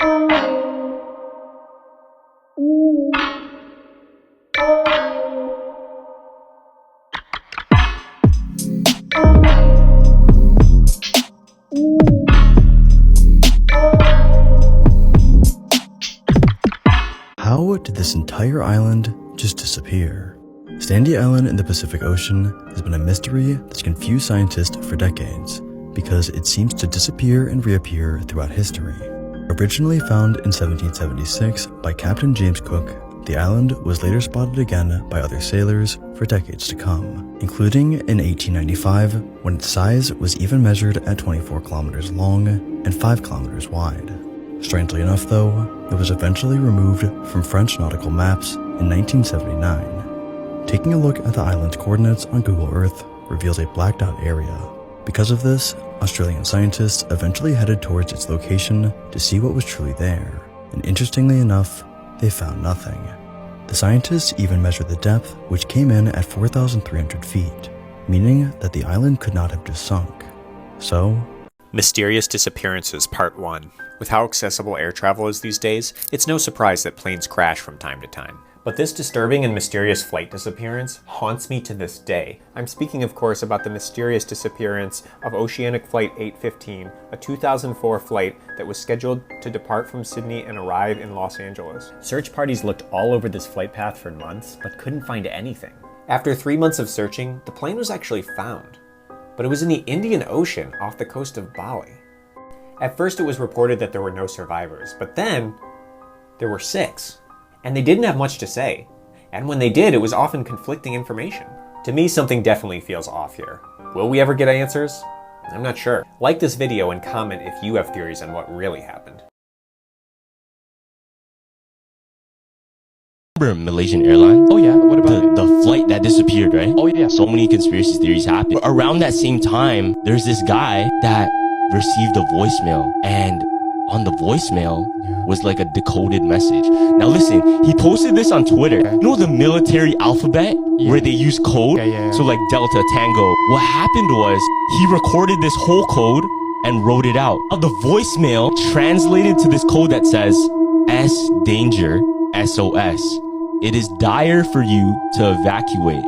How did this entire island just disappear? Sandy Island in the Pacific Ocean has been a mystery that's confused scientists for decades because it seems to disappear and reappear throughout history. Originally found in 1776 by Captain James Cook, the island was later spotted again by other sailors for decades to come, including in 1895 when its size was even measured at 24 kilometers long and 5 kilometers wide. Strangely enough though, it was eventually removed from French nautical maps in 1979. Taking a look at the island's coordinates on Google Earth reveals a blacked out area. Because of this, Australian scientists eventually headed towards its location to see what was truly there, and interestingly enough, they found nothing. The scientists even measured the depth, which came in at 4,300 feet, meaning that the island could not have just sunk. So, Mysterious Disappearances Part 1. With how accessible air travel is these days, it's no surprise that planes crash from time to time. But this disturbing and mysterious flight disappearance haunts me to this day. I'm speaking, of course, about the mysterious disappearance of Oceanic Flight 815, a 2004 flight that was scheduled to depart from Sydney and arrive in Los Angeles. Search parties looked all over this flight path for months, but couldn't find anything. After 3 months of searching, the plane was actually found. But it was in the Indian Ocean off the coast of Bali. At first it was reported that there were no survivors, but then there were 6. And they didn't have much to say. And when they did, it was often conflicting information. To me, something definitely feels off here. Will we ever get answers? I'm not sure. Like this video and comment if you have theories on what really happened. Remember Malaysian Airlines? Oh yeah, what about it? The flight that disappeared, right? Oh yeah. So many conspiracy theories happened. Around that same time, there's this guy that received a voicemail, and on the voicemail was like a decoded message. Now listen, he posted this on Twitter. Okay. You know the military alphabet where they use code? Yeah. So like Delta, Tango. What happened was he recorded this whole code and wrote it out. Now, the voicemail translated to this code that says S danger SOS. It is dire for you to evacuate.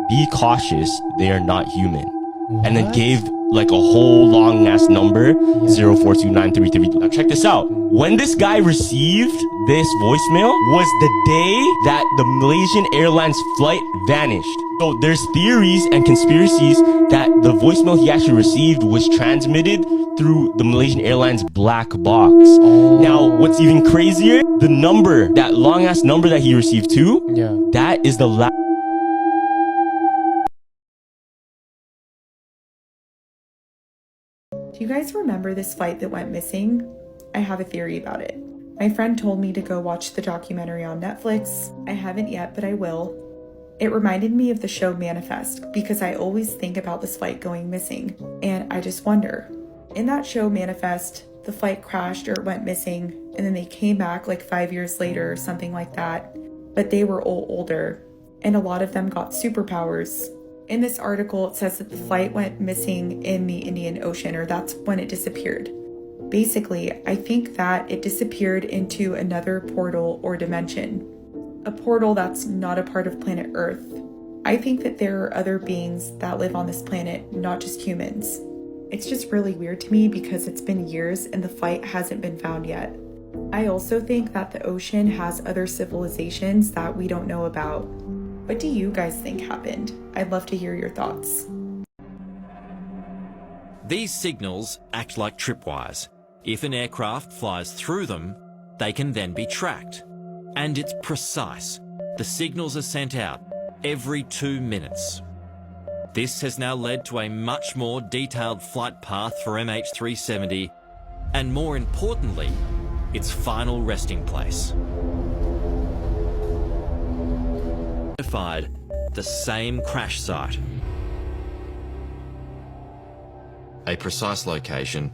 Be cautious, they are not human. What? And then gave like a whole long ass number, 042933. Now check this out. When this guy received this voicemail was the day that the Malaysian Airlines flight vanished. So there's theories and conspiracies that the voicemail he actually received was transmitted through the Malaysian Airlines black box. Now, what's even crazier, the number, that long ass number that he received too, that is the last. Do you guys remember this flight that went missing? I have a theory about it. My friend told me to go watch the documentary on Netflix. I haven't yet, but I will. It reminded me of the show Manifest because I always think about this flight going missing, and I just wonder. In that show Manifest, the flight crashed or went missing, and then they came back like 5 years later or something like that, but they were all older, and a lot of them got superpowers. In this article, it says that the flight went missing in the Indian Ocean, or that's when it disappeared. Basically, I think that it disappeared into another portal or dimension. A portal that's not a part of planet Earth. I think that there are other beings that live on this planet, not just humans. It's just really weird to me because it's been years and the flight hasn't been found yet. I also think that the ocean has other civilizations that we don't know about. What do you guys think happened? I'd love to hear your thoughts. These signals act like tripwires. If an aircraft flies through them, they can then be tracked. And it's precise. The signals are sent out every 2 minutes. This has now led to a much more detailed flight path for MH370, and more importantly, its final resting place. The same crash site. A precise location,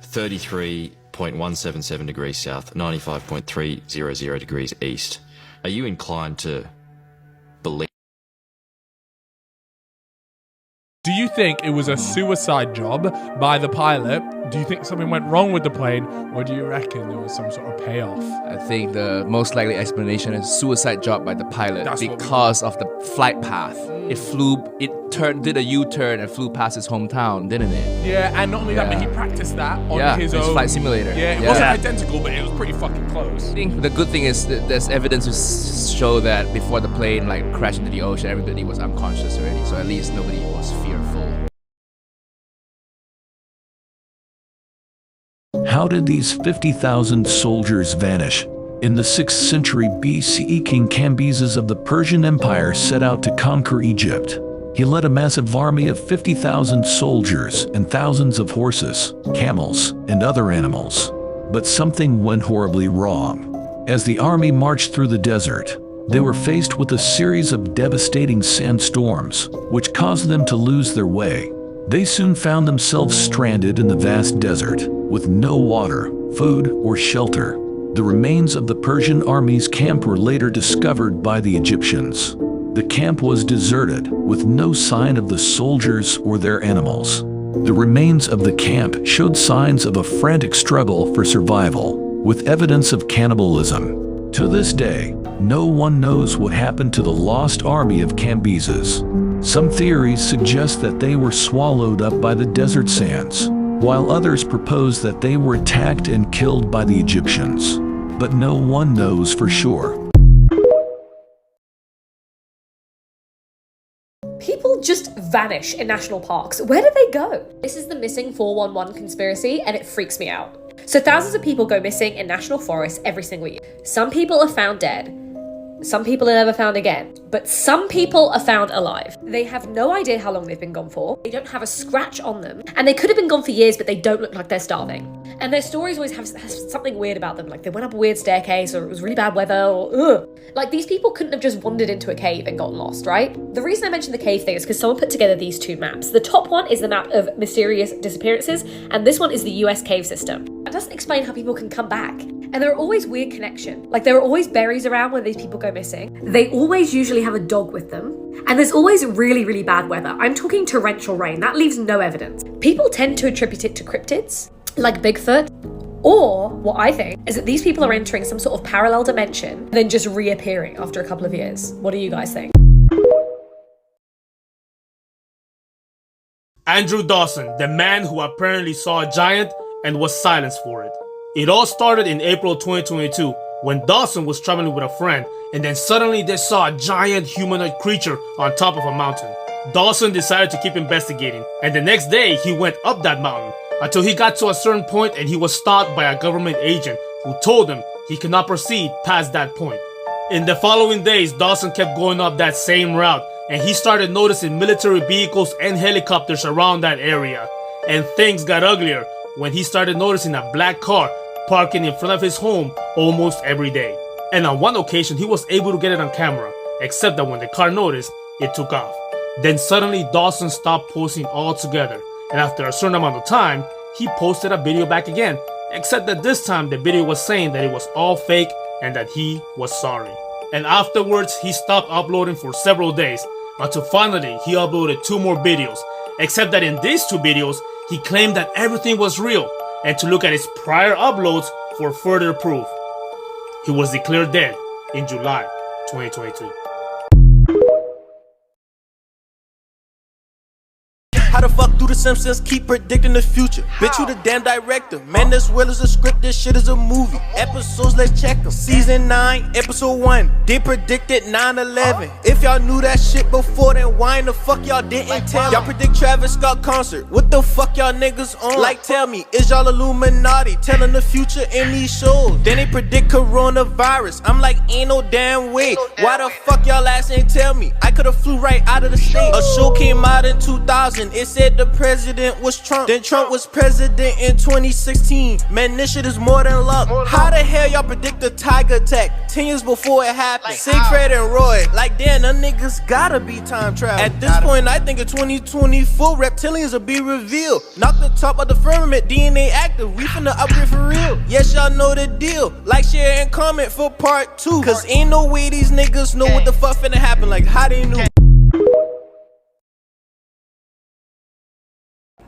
33.177 degrees south, 95.300 degrees east. Are you inclined to believe? Do you think it was a suicide job by the pilot? Do you think something went wrong with the plane? Or do you reckon there was some sort of payoff? I think the most likely explanation is suicide job by the pilot That's what we because of the flight path. Did a U-turn and flew past his hometown, didn't it? Yeah, and not only that, but Yeah. he practiced that on his own flight simulator. Yeah, it wasn't identical, but it was pretty fucking close. I think the good thing is that there's evidence to show that before the plane crashed into the ocean, everybody was unconscious already. So at least nobody was fearful. How did these 50,000 soldiers vanish? In the 6th century BCE, King Cambyses of the Persian Empire set out to conquer Egypt. He led a massive army of 50,000 soldiers and thousands of horses, camels, and other animals. But something went horribly wrong. As the army marched through the desert, they were faced with a series of devastating sandstorms, which caused them to lose their way. They soon found themselves stranded in the vast desert, with no water, food, or shelter. The remains of the Persian army's camp were later discovered by the Egyptians. The camp was deserted, with no sign of the soldiers or their animals. The remains of the camp showed signs of a frantic struggle for survival, with evidence of cannibalism. To this day, no one knows what happened to the lost army of Cambyses. Some theories suggest that they were swallowed up by the desert sands, while others propose that they were attacked and killed by the Egyptians. But no one knows for sure. People just vanish in national parks. Where do they go? This is the missing 411 conspiracy, and it freaks me out. So thousands of people go missing in national forests every single year. Some people are found dead. Some people are never found again, but some people are found alive. They have no idea how long they've been gone for. They don't have a scratch on them, and they could have been gone for years, but they don't look like they're starving. And their stories always have something weird about them, like they went up a weird staircase, or it was really bad weather, or ugh. Like these people couldn't have just wandered into a cave and gotten lost, right? The reason I mentioned the cave thing is because someone put together these two maps. The top one is the map of mysterious disappearances, and this one is the US cave system. It doesn't explain how people can come back. And there are always weird connections. Like there are always berries around when these people go missing. They always usually have a dog with them. And there's always really, really bad weather. I'm talking torrential rain. That leaves no evidence. People tend to attribute it to cryptids, like Bigfoot. Or what I think is that these people are entering some sort of parallel dimension, then just reappearing after a couple of years. What do you guys think? Andrew Dawson, the man who apparently saw a giant and was silenced for it. It all started in April 2022 when Dawson was traveling with a friend, and then suddenly they saw a giant humanoid creature on top of a mountain. Dawson decided to keep investigating, and the next day he went up that mountain until he got to a certain point and he was stopped by a government agent who told him he could not proceed past that point. In the following days, Dawson kept going up that same route, and he started noticing military vehicles and helicopters around that area. And things got uglier when he started noticing a black car parking in front of his home almost every day. And on one occasion, he was able to get it on camera, except that when the car noticed, it took off. Then suddenly Dawson stopped posting altogether, and after a certain amount of time, he posted a video back again, except that this time the video was saying that it was all fake and that he was sorry. And afterwards, he stopped uploading for several days, until finally he uploaded 2 more videos, except that in these 2 videos, he claimed that everything was real, and to look at his prior uploads for further proof. He was declared dead in July 2023. How the fuck do the Simpsons keep predicting the future? Bitch, you the damn director. Man, this will is a script, this shit is a movie. Episodes, let's check them. Season 9, episode 1. They predicted 9/11. If y'all knew that shit before, then why in the fuck y'all didn't tell? Y'all predict Travis Scott concert. What the fuck y'all niggas on? Like, tell me, is y'all Illuminati telling the future in these shows? Then they predict coronavirus. I'm like, ain't no damn way. Why the fuck y'all ass ain't tell me? I could've flew right out of the state. A show came out in 2000. It said the president was Trump. Then Trump was president in 2016. Man, this shit is more than luck. How the hell y'all predict a tiger attack 10 years before it happened? Siegfried and Roy, like damn, them niggas gotta be time travel. At this point, I think in 2024, reptilians will be revealed. Knock the top of the firmament, DNA active, we finna upgrade for real. Yes, y'all know the deal. Like, share, and comment for part 2. Cause ain't no way these niggas know what the fuck finna happen. Like, how they knew?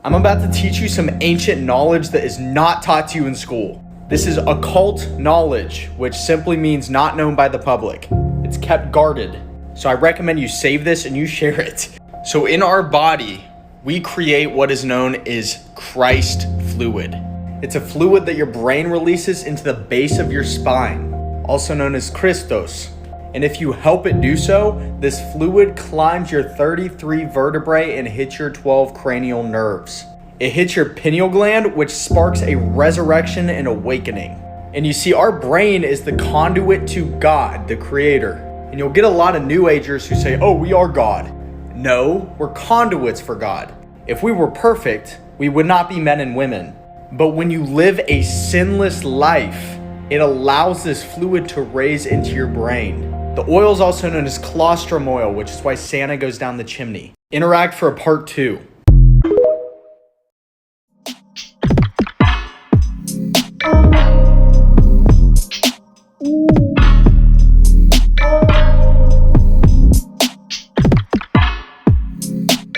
I'm about to teach you some ancient knowledge that is not taught to you in school. This is occult knowledge, which simply means not known by the public. It's kept guarded. So I recommend you save this and you share it. So in our body, we create what is known as Christ fluid. It's a fluid that your brain releases into the base of your spine, also known as Christos. And if you help it do so, this fluid climbs your 33 vertebrae and hits your 12 cranial nerves. It hits your pineal gland, which sparks a resurrection and awakening. And you see, our brain is the conduit to God, the creator. And you'll get a lot of new agers who say, oh, we are God. No, we're conduits for God. If we were perfect, we would not be men and women. But when you live a sinless life, it allows this fluid to raise into your brain. The oil is also known as colostrum oil, which is why Santa goes down the chimney. Interact for a part 2.